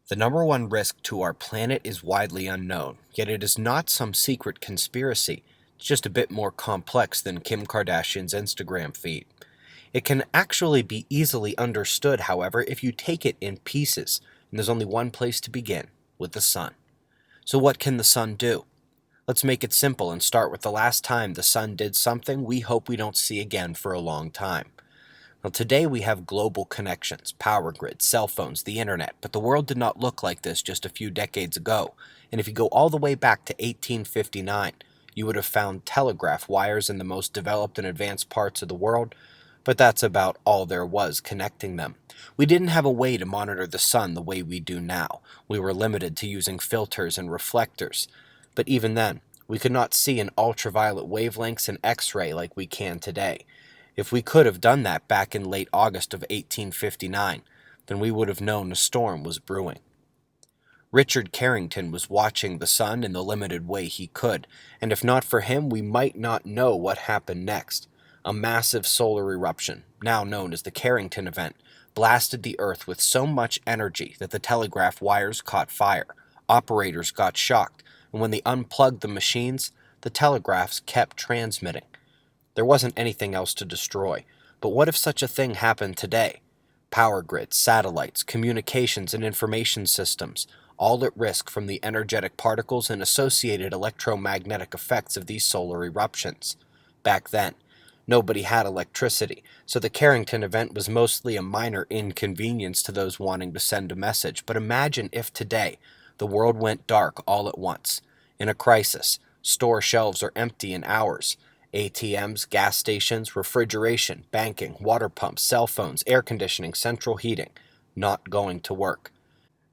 The number one risk to our planet is widely unknown, yet it is not some secret conspiracy. It's just a bit more complex than Kim Kardashian's Instagram feed. It can actually be easily understood, however, if you take it in pieces, and there's only one place to begin, with the sun. So what can the sun do? Let's make it simple and start with the last time the sun did something we hope we don't see again for a long time. Well, today we have global connections, power grids, cell phones, the internet, but the world did not look like this just a few decades ago. And if you go all the way back to 1859, you would have found telegraph wires in the most developed and advanced parts of the world, but that's about all there was connecting them. We didn't have a way to monitor the sun the way we do now. We were limited to using filters and reflectors. But even then, we could not see in ultraviolet wavelengths and X-ray like we can today. If we could have done that back in late August of 1859, then we would have known a storm was brewing. Richard Carrington was watching the sun in the limited way he could, and if not for him, we might not know what happened next. A massive solar eruption, now known as the Carrington event, blasted the Earth with so much energy that the telegraph wires caught fire. Operators got shocked, and when they unplugged the machines, the telegraphs kept transmitting. There wasn't anything else to destroy. But what if such a thing happened today? Power grids, satellites, communications, and information systems, all at risk from the energetic particles and associated electromagnetic effects of these solar eruptions. Back then, nobody had electricity, so the Carrington event was mostly a minor inconvenience to those wanting to send a message. But imagine if today the world went dark all at once. In a crisis, store shelves are empty in hours. ATMs, gas stations, refrigeration, banking, water pumps, cell phones, air conditioning, central heating, not going to work.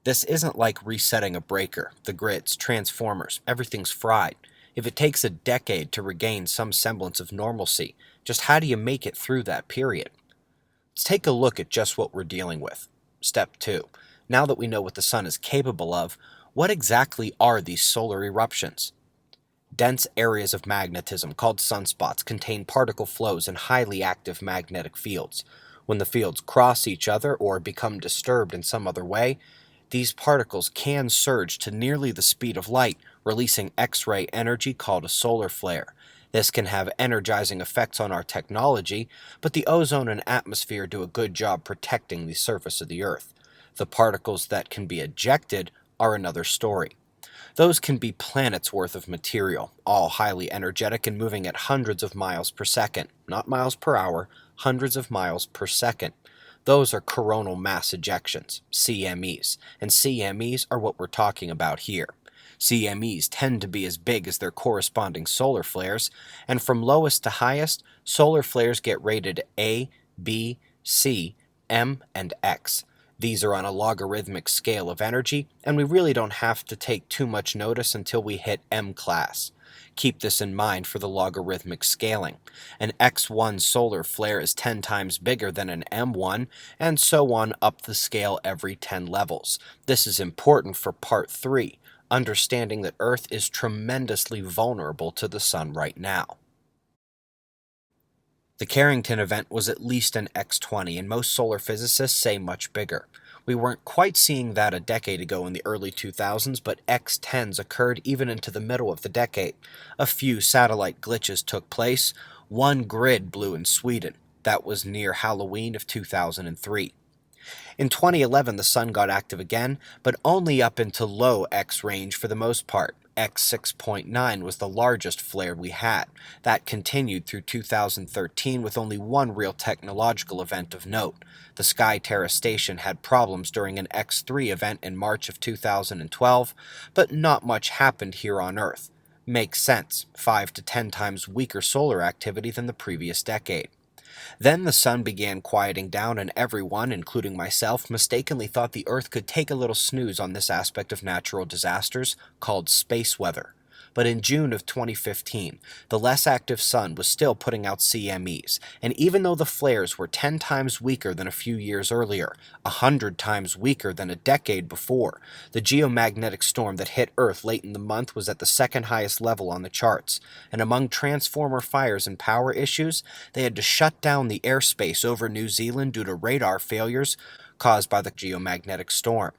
This isn't like resetting a breaker, the grids, transformers, everything's fried. If it takes a decade to regain some semblance of normalcy, just how do you make it through that period? Let's take a look at just what we're dealing with. Step 2. Now that we know what the sun is capable of, what exactly are these solar eruptions? Dense areas of magnetism, called sunspots, contain particle flows and highly active magnetic fields. When the fields cross each other or become disturbed in some other way, these particles can surge to nearly the speed of light, releasing X-ray energy called a solar flare. This can have energizing effects on our technology, but the ozone and atmosphere do a good job protecting the surface of the Earth. The particles that can be ejected are another story. Those can be planets worth of material, all highly energetic and moving at hundreds of miles per second, not miles per hour, hundreds of miles per second. Those are coronal mass ejections, CMEs, and CMEs are what we're talking about here. CMEs tend to be as big as their corresponding solar flares, and from lowest to highest, solar flares get rated A, B, C, M, and X. These are on a logarithmic scale of energy, and we really don't have to take too much notice until we hit M class. Keep this in mind for the logarithmic scaling. An X1 solar flare is 10 times bigger than an M1, and so on up the scale every 10 levels. This is important for part 3, understanding that Earth is tremendously vulnerable to the sun right now. The Carrington event was at least an X20, and most solar physicists say much bigger. We weren't quite seeing that a decade ago in the early 2000s, but X10s occurred even into the middle of the decade. A few satellite glitches took place. One grid blew in Sweden. That was near Halloween of 2003. In 2011, the sun got active again, but only up into low X range for the most part. X6.9 was the largest flare we had. That continued through 2013 with only one real technological event of note. The SkyTerra station had problems during an X3 event in March of 2012, but not much happened here on Earth. Makes sense, 5 to 10 times weaker solar activity than the previous decade. Then the sun began quieting down, and everyone, including myself, mistakenly thought the Earth could take a little snooze on this aspect of natural disasters called space weather. But in June of 2015, the less active sun was still putting out CMEs, and even though the flares were 10 times weaker than a few years earlier, 100 times weaker than a decade before, the geomagnetic storm that hit Earth late in the month was at the second highest level on the charts, and among transformer fires and power issues, they had to shut down the airspace over New Zealand due to radar failures caused by the geomagnetic storm.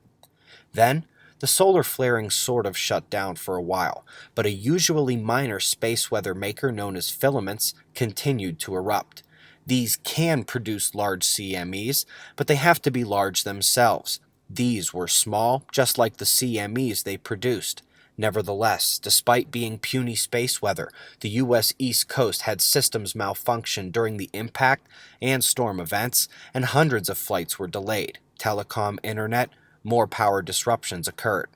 Then, the solar flaring sort of shut down for a while, but a usually minor space weather maker known as filaments continued to erupt. These can produce large CMEs, but they have to be large themselves. These were small, just like the CMEs they produced. Nevertheless, despite being puny space weather, the U.S. East Coast had systems malfunction during the impact and storm events, and hundreds of flights were delayed. Telecom, internet, more power disruptions occurred.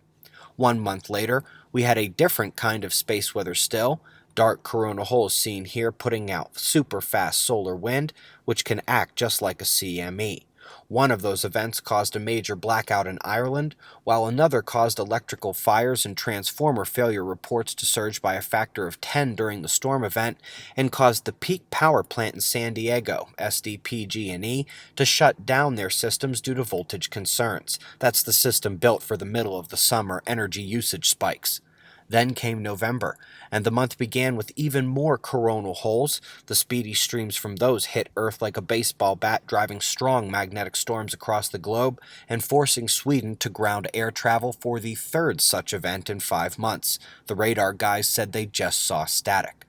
1 month later, we had a different kind of space weather still. Dark corona holes seen here putting out super fast solar wind, which can act just like a CME. One of those events caused a major blackout in Ireland, while another caused electrical fires and transformer failure reports to surge by a factor of 10 during the storm event, and caused the Peak Power Plant in San Diego, SDPG&E, to shut down their systems due to voltage concerns. That's the system built for the middle of the summer energy usage spikes. Then came November, and the month began with even more coronal holes. The speedy streams from those hit Earth like a baseball bat, driving strong magnetic storms across the globe and forcing Sweden to ground air travel for the third such event in 5 months. The radar guys said they just saw static.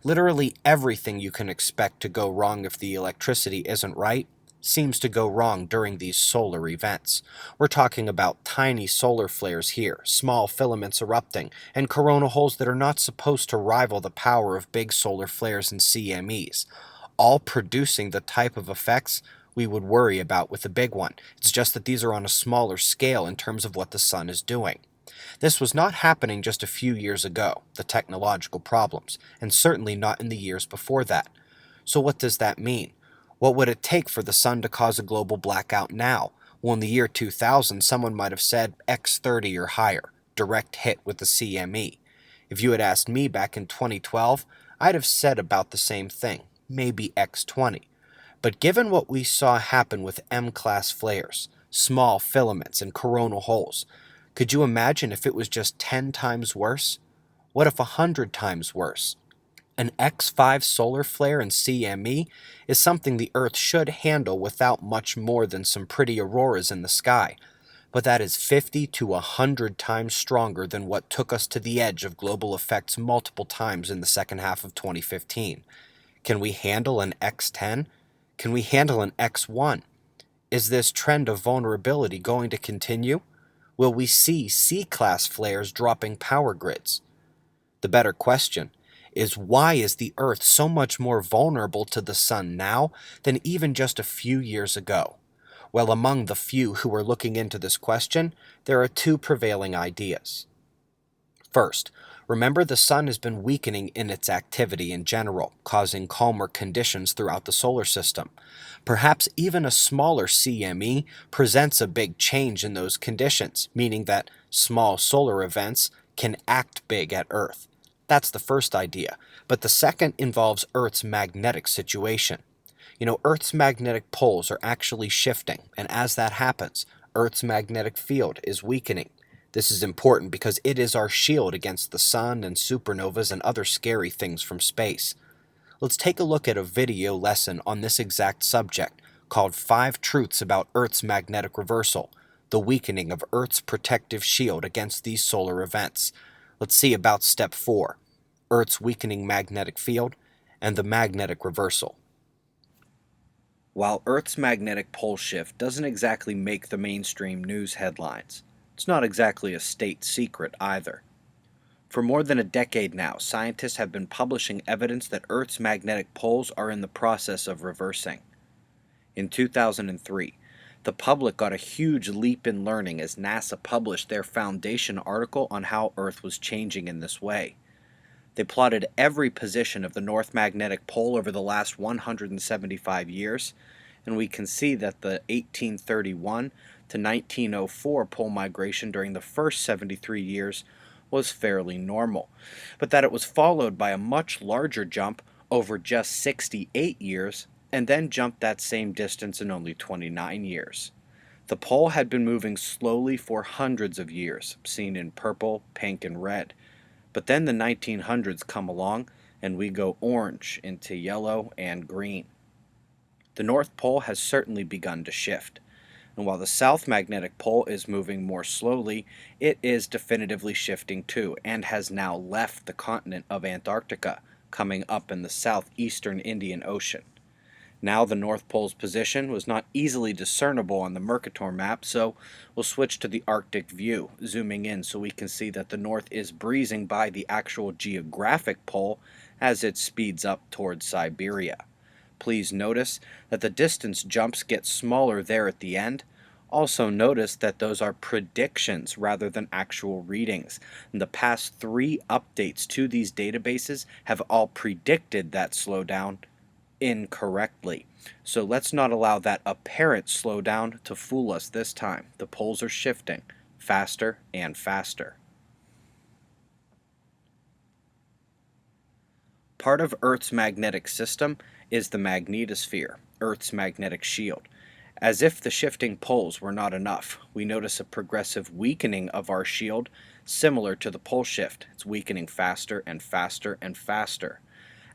Literally everything you can expect to go wrong if the electricity isn't right seems to go wrong during these solar events. We're talking about tiny solar flares here, small filaments erupting, and corona holes that are not supposed to rival the power of big solar flares and CMEs, all producing the type of effects we would worry about with a big one. It's just that these are on a smaller scale in terms of what the sun is doing. This was not happening just a few years ago, the technological problems, and certainly not in the years before that. So what does that mean? What would it take for the sun to cause a global blackout now? Well, in the year 2000, someone might have said X30 or higher, direct hit with the CME. If you had asked me back in 2012, I'd have said about the same thing, maybe X20. But given what we saw happen with M-class flares, small filaments, and coronal holes, could you imagine if it was just 10 times worse? What if 100 times worse? An X5 solar flare in CME is something the Earth should handle without much more than some pretty auroras in the sky, but that is 50 to 100 times stronger than what took us to the edge of global effects multiple times in the second half of 2015. Can we handle an X10? Can we handle an X1? Is this trend of vulnerability going to continue? Will we see C-class flares dropping power grids? The better question is, why is the Earth so much more vulnerable to the sun now than even just a few years ago? Well, among the few who are looking into this question, there are two prevailing ideas. First, remember the sun has been weakening in its activity in general, causing calmer conditions throughout the solar system. Perhaps even a smaller CME presents a big change in those conditions, meaning that small solar events can act big at Earth. That's the first idea, but the second involves Earth's magnetic situation. Earth's magnetic poles are actually shifting, and as that happens, Earth's magnetic field is weakening. This is important because it is our shield against the sun and supernovas and other scary things from space. Let's take a look at a video lesson on this exact subject called 5 Truths About Earth's Magnetic Reversal, the weakening of Earth's protective shield against these solar events. Let's see about Step 4, Earth's weakening magnetic field and the magnetic reversal. While Earth's magnetic pole shift doesn't exactly make the mainstream news headlines, it's not exactly a state secret either. For more than a decade now, scientists have been publishing evidence that Earth's magnetic poles are in the process of reversing. In 2003, the public got a huge leap in learning as NASA published their foundation article on how Earth was changing in this way. They plotted every position of the North Magnetic Pole over the last 175 years, and we can see that the 1831 to 1904 pole migration during the first 73 years was fairly normal, but that it was followed by a much larger jump over just 68 years and then jumped that same distance in only 29 years. The pole had been moving slowly for hundreds of years, seen in purple, pink, and red. But then the 1900s come along and we go orange into yellow and green. The North Pole has certainly begun to shift. And while the south magnetic pole is moving more slowly, it is definitively shifting too, and has now left the continent of Antarctica, coming up in the southeastern Indian Ocean. Now the North Pole's position was not easily discernible on the Mercator map, so we'll switch to the Arctic view, zooming in so we can see that the North is breezing by the actual geographic pole as it speeds up towards Siberia. Please notice that the distance jumps get smaller there at the end. Also notice that those are predictions rather than actual readings. And the past 3 updates to these databases have all predicted that slowdown incorrectly. So let's not allow that apparent slowdown to fool us this time. The poles are shifting faster and faster. Part of Earth's magnetic system is the magnetosphere, Earth's magnetic shield. As if the shifting poles were not enough, we notice a progressive weakening of our shield similar to the pole shift. It's weakening faster and faster and faster.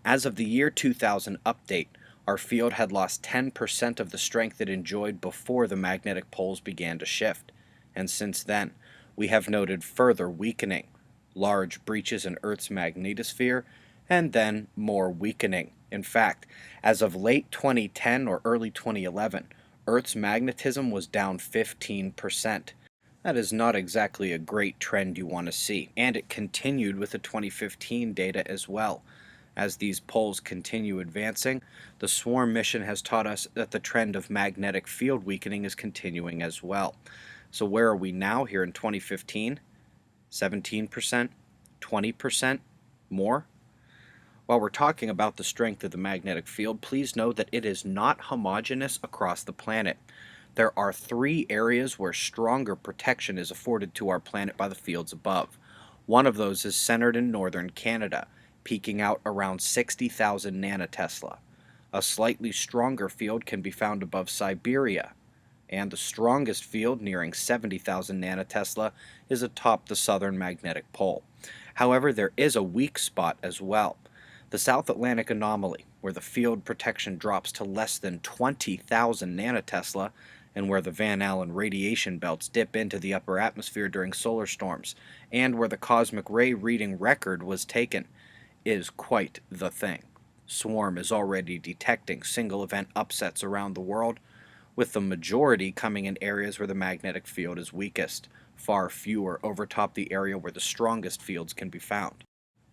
As of the year 2000 update, our field had lost 10% of the strength it enjoyed before the magnetic poles began to shift. And since then, we have noted further weakening, large breaches in Earth's magnetosphere, and then more weakening. In fact, as of late 2010 or early 2011, Earth's magnetism was down 15%. That is not exactly a great trend you want to see, and it continued with the 2015 data as well. As these poles continue advancing, the SWARM mission has taught us that the trend of magnetic field weakening is continuing as well. So where are we now here in 2015? 17%? 20%? More? While we're talking about the strength of the magnetic field, please know that it is not homogeneous across the planet. There are 3 areas where stronger protection is afforded to our planet by the fields above. One of those is centered in northern Canada, peaking out around 60,000 nanotesla. A slightly stronger field can be found above Siberia, and the strongest field, nearing 70,000 nanotesla, is atop the southern magnetic pole. However, there is a weak spot as well. The South Atlantic anomaly, where the field protection drops to less than 20,000 nanotesla, and where the Van Allen radiation belts dip into the upper atmosphere during solar storms, and where the cosmic ray reading record was taken, is quite the thing. SWARM is already detecting single event upsets around the world, with the majority coming in areas where the magnetic field is weakest. Far fewer overtop the area where the strongest fields can be found.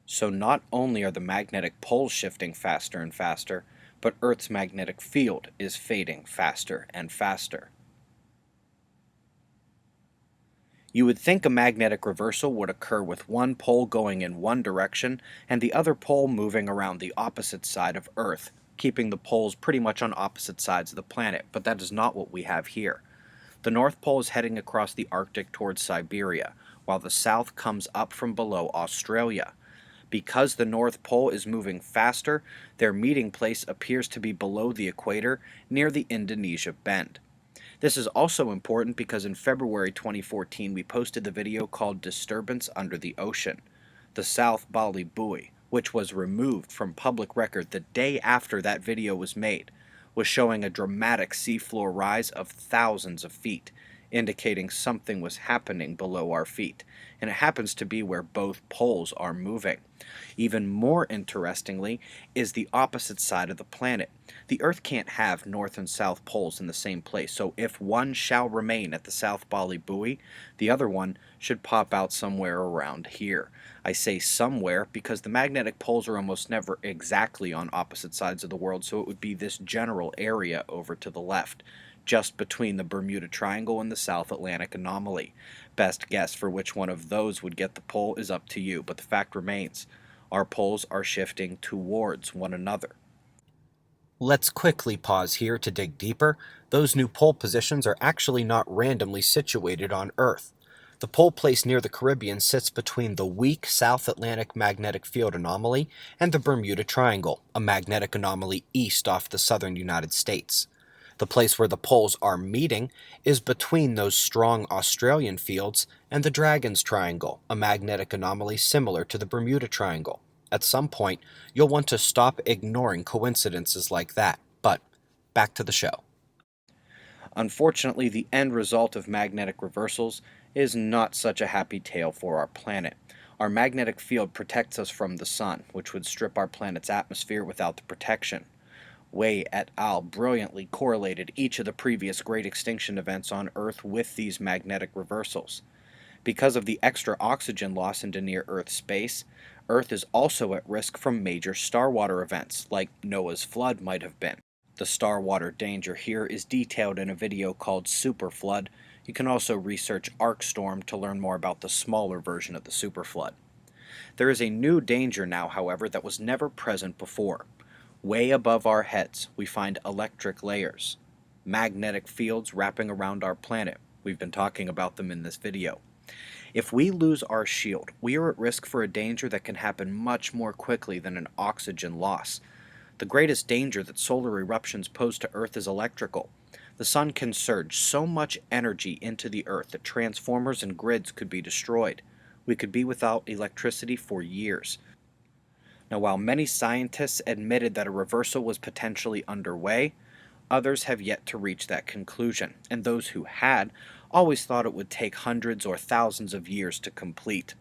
So not only are the magnetic poles shifting faster and faster, but Earth's magnetic field is fading faster and faster. You would think a magnetic reversal would occur with one pole going in one direction and the other pole moving around the opposite side of Earth, keeping the poles pretty much on opposite sides of the planet, but that is not what we have here. The North Pole is heading across the Arctic towards Siberia, while the South comes up from below Australia. Because the North Pole is moving faster, their meeting place appears to be below the equator near the Indonesia Bend. This is also important because in February 2014 we posted the video called Disturbance Under the Ocean. The South Bali buoy, which was removed from public record the day after that video was made, was showing a dramatic seafloor rise of thousands of feet, indicating something was happening below our feet, and it happens to be where both poles are moving. Even more interestingly is the opposite side of the planet. The Earth can't have north and south poles in the same place, so if one shall remain at the South Bali buoy, the other one should pop out somewhere around here. I say somewhere because the magnetic poles are almost never exactly on opposite sides of the world, so it would be this general area over to the left, just between the Bermuda Triangle and the South Atlantic anomaly. Best guess for which one of those would get the pole is up to you, but the fact remains, our poles are shifting towards one another. Let's quickly pause here to dig deeper. Those new pole positions are actually not randomly situated on Earth. The pole place near the Caribbean sits between the weak South Atlantic magnetic field anomaly and the Bermuda Triangle, a magnetic anomaly east off the southern United States. The place where the poles are meeting is between those strong Australian fields and the Dragons Triangle, a magnetic anomaly similar to the Bermuda Triangle. At some point, you'll want to stop ignoring coincidences like that, but back to the show. Unfortunately, the end result of magnetic reversals is not such a happy tale for our planet. Our magnetic field protects us from the sun, which would strip our planet's atmosphere without the protection. Wei et al. Brilliantly correlated each of the previous great extinction events on Earth with these magnetic reversals. Because of the extra oxygen loss into near-Earth space, Earth is also at risk from major starwater events, like Noah's flood might have been. The starwater danger here is detailed in a video called Superflood. You can also research Arcstorm to learn more about the smaller version of the superflood. There is a new danger now, however, that was never present before. Way above our heads, we find electric layers, magnetic fields wrapping around our planet. We've been talking about them in this video. If we lose our shield, we are at risk for a danger that can happen much more quickly than an oxygen loss. The greatest danger that solar eruptions pose to Earth is electrical. The sun can surge so much energy into the Earth that transformers and grids could be destroyed. We could be without electricity for years. Now, while many scientists admitted that a reversal was potentially underway, others have yet to reach that conclusion, and those who had always thought it would take hundreds or thousands of years to complete.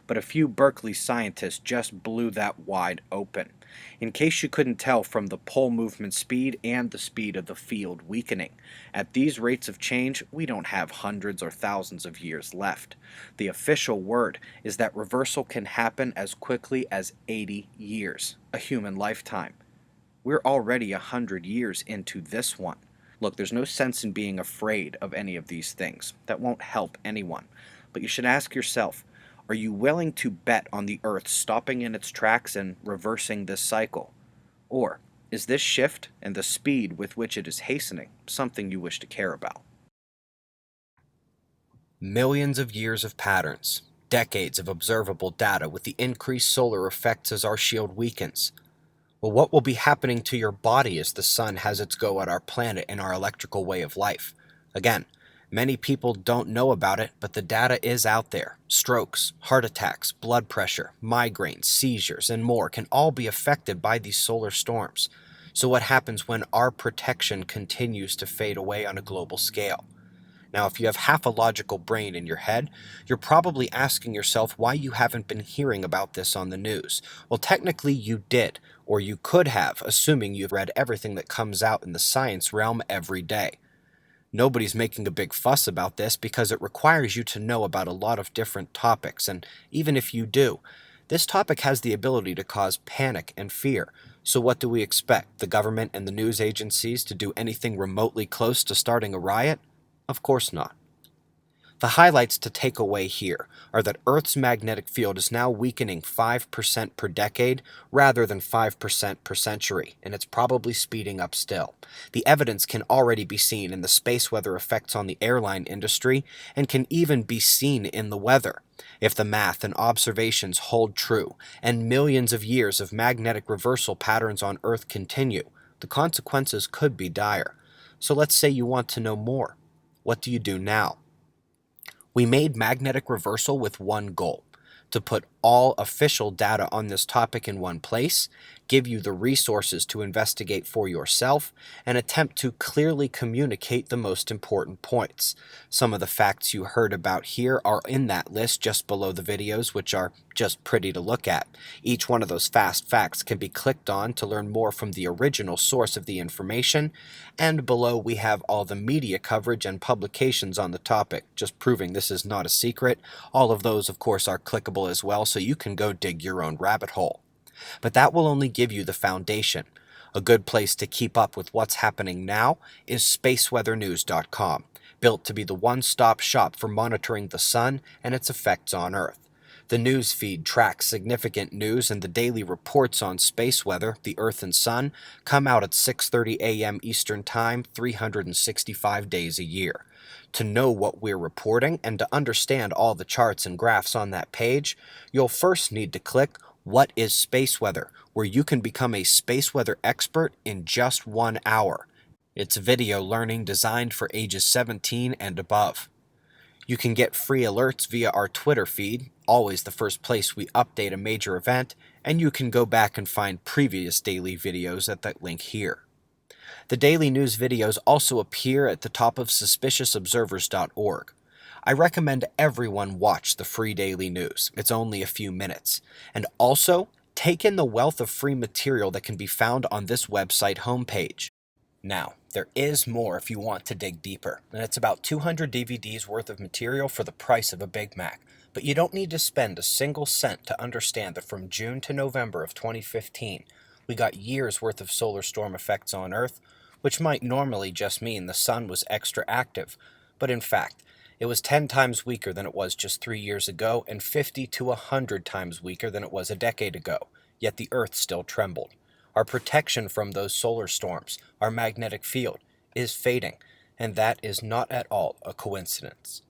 But a few Berkeley scientists just blew that wide open. In case you couldn't tell from the pole movement speed and the speed of the field weakening, at these rates of change, we don't have hundreds or thousands of years left. The official word is that reversal can happen as quickly as 80 years, a human lifetime. We're already 100 years into this one. Look, there's no sense in being afraid of any of these things. That won't help anyone. But you should ask yourself, are you willing to bet on the Earth stopping in its tracks and reversing this cycle? Or is this shift and the speed with which it is hastening something you wish to care about? Millions of years of patterns, decades of observable data with the increased solar effects as our shield weakens. Well, what will be happening to your body as the sun has its go at our planet and our electrical way of life? Again, many people don't know about it, but the data is out there. Strokes, heart attacks, blood pressure, migraines, seizures, and more can all be affected by these solar storms. So what happens when our protection continues to fade away on a global scale? Now, if you have half a logical brain in your head, you're probably asking yourself why you haven't been hearing about this on the news. Well, technically you did, or you could have, assuming you've read everything that comes out in the science realm every day. Nobody's making a big fuss about this because it requires you to know about a lot of different topics, and even if you do, this topic has the ability to cause panic and fear. So what do we expect, the government and the news agencies to do anything remotely close to starting a riot? Of course not. The highlights to take away here are that Earth's magnetic field is now weakening 5% per decade rather than 5% per century, and it's probably speeding up still. The evidence can already be seen in the space weather effects on the airline industry and can even be seen in the weather. If the math and observations hold true, and millions of years of magnetic reversal patterns on Earth continue, the consequences could be dire. So let's say you want to know more. What do you do now? We made magnetic reversal with one goal: to put all official data on this topic in one place, give you the resources to investigate for yourself, and attempt to clearly communicate the most important points. Some of the facts you heard about here are in that list just below the videos, which are just pretty to look at. Each one of those fast facts can be clicked on to learn more from the original source of the information, and below we have all the media coverage and publications on the topic, just proving this is not a secret. All of those, of course, are clickable as well, so you can go dig your own rabbit hole. But that will only give you the foundation. A good place to keep up with what's happening now is spaceweathernews.com, built to be the one-stop shop for monitoring the sun and its effects on Earth. The news feed tracks significant news, and the daily reports on space weather, the Earth and Sun, come out at 6:30 a.m. Eastern Time, 365 days a year. To know what we're reporting and to understand all the charts and graphs on that page, you'll first need to click What is Space Weather, where you can become a space weather expert in just 1 hour. It's video learning designed for ages 17 and above. You can get free alerts via our Twitter feed, always the first place we update a major event, and you can go back and find previous daily videos at that link here. The daily news videos also appear at the top of suspiciousobservers.org. I recommend everyone watch the free daily news. It's only a few minutes. And also, take in the wealth of free material that can be found on this website homepage. Now, there is more if you want to dig deeper, and it's about 200 DVDs worth of material for the price of a Big Mac. But you don't need to spend a single cent to understand that from June to November of 2015, we got years worth of solar storm effects on Earth, which might normally just mean the sun was extra active, but in fact, it was 10 times weaker than it was just 3 years ago and 50 to 100 times weaker than it was a decade ago, yet the Earth still trembled. Our protection from those solar storms, our magnetic field, is fading, and that is not at all a coincidence.